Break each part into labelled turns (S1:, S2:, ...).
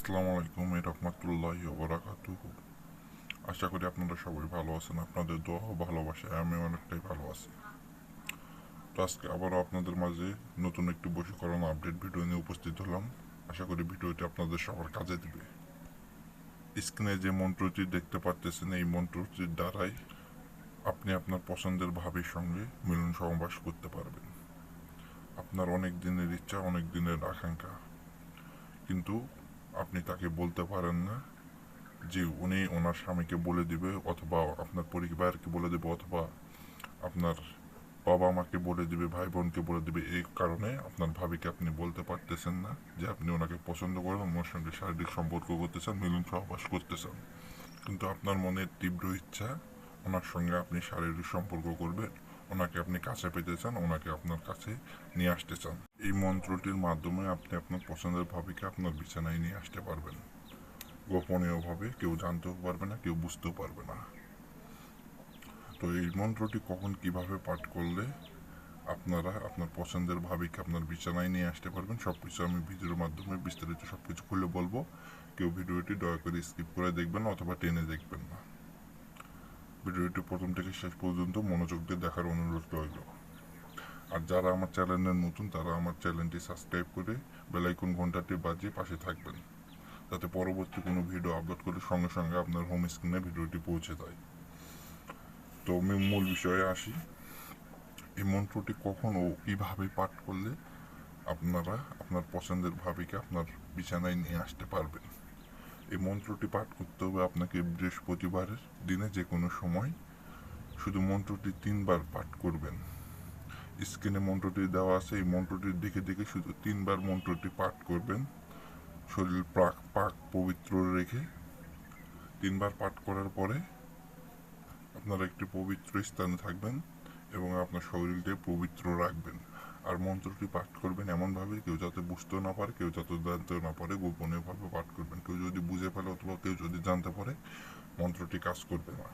S1: আসসালামু আলাইকুম রহমতুল্লাহি ওয়া বারাকাতুহু। আশা করি আপনারা সবাই ভালো আছেন। আপনাদের দোয়া ও ভালোবাসায় আমি অনেকটাই ভালো আছি। তো আজকে আবারও আপনাদের মাঝে নতুন একটি বশীকরণ আপডেট ভিডিও নিয়ে উপস্থিত হলাম। আশা করি ভিডিওটি আপনাদের সবার কাজে দিবে। স্ক্রিনে যে মন্ত্রটি দেখতে পাচ্ছেন, এই মন্ত্রটির দ্বারাই আপনি আপনার পছন্দের ভাবির সঙ্গে মিলন সহবাস করতে পারবেন। আপনার অনেক দিনের ইচ্ছা, অনেক দিনের আকাঙ্ক্ষা, কিন্তু আপনি তাকে বলতে পারেন না যে উনি ওনার স্বামীকে বলে দিবে, অথবা আপনার পরিবারকে বলে দেবে, অথবা আপনার বাবা মাকে বলে দিবে, ভাই বোনকে বলে দিবে। এই কারণে আপনার ভাবিকে আপনি বলতে পারতেছেন না যে আপনি ওনাকে পছন্দ করেন, ওনার সঙ্গে শারীরিক সম্পর্ক করতে চান, মিলন সহবাস করতে চান। কিন্তু আপনার মনের তীব্র ইচ্ছা ওনার সঙ্গে আপনি শারীরিক সম্পর্ক করবেন, ওনাকে আপনি কাছে পেতে চান, ওনাকে আপনার কাছে নিয়ে আসতে চান। এই মন্ত্রটির মাধ্যমে আপনি আপনার পছন্দের ভাবিকে আপনার বিছানায় নিয়ে আসতে পারবেন। গোপনীয়ভাবে কেউ জানতেও পারবে না, কেউ বুঝতেও পারবে না। তো এই মন্ত্রটি কখন কিভাবে পাঠ করলে আপনারা আপনার পছন্দের ভাবিকে আপনার বিছানায় নিয়ে আসতে পারবেন, সবকিছু আমি ভিডিওর মাধ্যমে বিস্তারিত সবকিছু খুলে বলবো। কেউ ভিডিওটি দয়া করে স্কিপ করে দেখবেন না, অথবা টেনে দেখবেন না। ভিডিওটি প্রথম থেকে শেষ পর্যন্ত মনোযোগ দিয়ে দেখার অনুরোধ রইল। আর যারা আমার চ্যানেলে নতুন, তারা আমার চ্যানেলটি সাবস্ক্রাইব করে বেলাইকন ঘন্টাটি বাজিয়ে পাশে থাকবেন, যাতে পরবর্তী কোনো ভিডিও আপলোড করলে সঙ্গে সঙ্গে আপনার হোম স্ক্রিনে ভিডিওটি পৌঁছে যায়। তো আমি মূল বিষয়ে আসি। এই মন্ত্রটি কখন ও কিভাবে পাঠ করলে আপনারা আপনার পছন্দের ভাবিকে আপনার বিছানায় নিয়ে আসতে পারবেন। এই মন্ত্রটি পাঠ করতে হবে আপনাকে বৃহস্পতিবারের দিনে যে কোনো সময়। শুধু মন্ত্রটি 3 বার পাঠ করবেন। স্ক্রিনে মন্ত্রটি দেওয়া আছে, এই মন্ত্রটি দেখে দেখে শুধু 3 বার মন্ত্রটি পাঠ করবেন। শরীর পাক পবিত্র রেখে 3 বার পাঠ করার পরে আপনারা একটি পবিত্র স্থানে থাকবেন এবং আপনার শরীরকে পবিত্র রাখবেন। আর মন্ত্রটি পাঠ করবেন এমনভাবে কেউ যাতে বুঝতেও না পারে, কেউ যাতে জানতেও না পারে, গোপনীয়ভাবে পাঠ করবেন। কেউ যদি বুঝে ফেলে অথবা কেউ যদি জানতে পারে, মন্ত্রটি কাজ করবে না।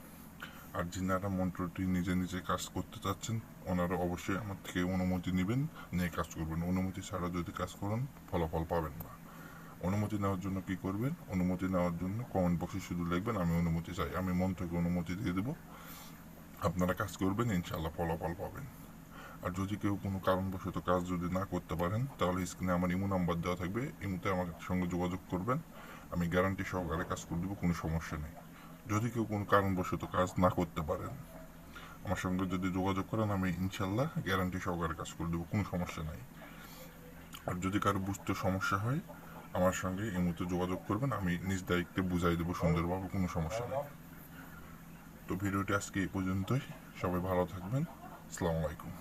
S1: আর যিনারা মন্ত্রটি নিজে নিজে কাজ করতে চাচ্ছেন, ওনারা অবশ্যই আমার থেকে অনুমতি নেবেন, নিয়ে কাজ করবেন। অনুমতি ছাড়া যদি কাজ করেন, ফলাফল পাবেন না। অনুমতি নেওয়ার জন্য কি করবেন? অনুমতি নেওয়ার জন্য কমেন্ট বক্সে শুধু লিখবেন আমি অনুমতি চাই, আমি মন থেকে অনুমতি দিয়ে দেবো। আপনারা কাজ করবেন, ইনশাল্লাহ ফলাফল পাবেন। আর যদি কেউ কোনো কারণবশত কাজ যদি না করতে পারেন, তাহলে স্ক্রিনে আমার ইমো নাম্বার দেওয়া থাকবে, ইমোতে আমার সঙ্গে যোগাযোগ করবেন। আমি গ্যারান্টি সহকারে কাজ করে দেবো, কোনো সমস্যা নেই। যদি কেউ কোনো কারণবশত কাজ না করতে পারেন, আমার সঙ্গে যদি যোগাযোগ করেন, আমি ইনশাল্লাহ গ্যারান্টি সহকারে কাজ করে দেবো, কোনো সমস্যা নেই। আর যদি কারো বুঝতে সমস্যা হয়, আমার সঙ্গে ইমোতে যোগাযোগ করবেন, আমি নিজ দায়িত্বে বুঝাই দেবো সুন্দরভাবে, কোনো সমস্যা নেই। তো ভিডিওটি আজকে এই পর্যন্তই। সবাই ভালো থাকবেন। আসসালামু আলাইকুম।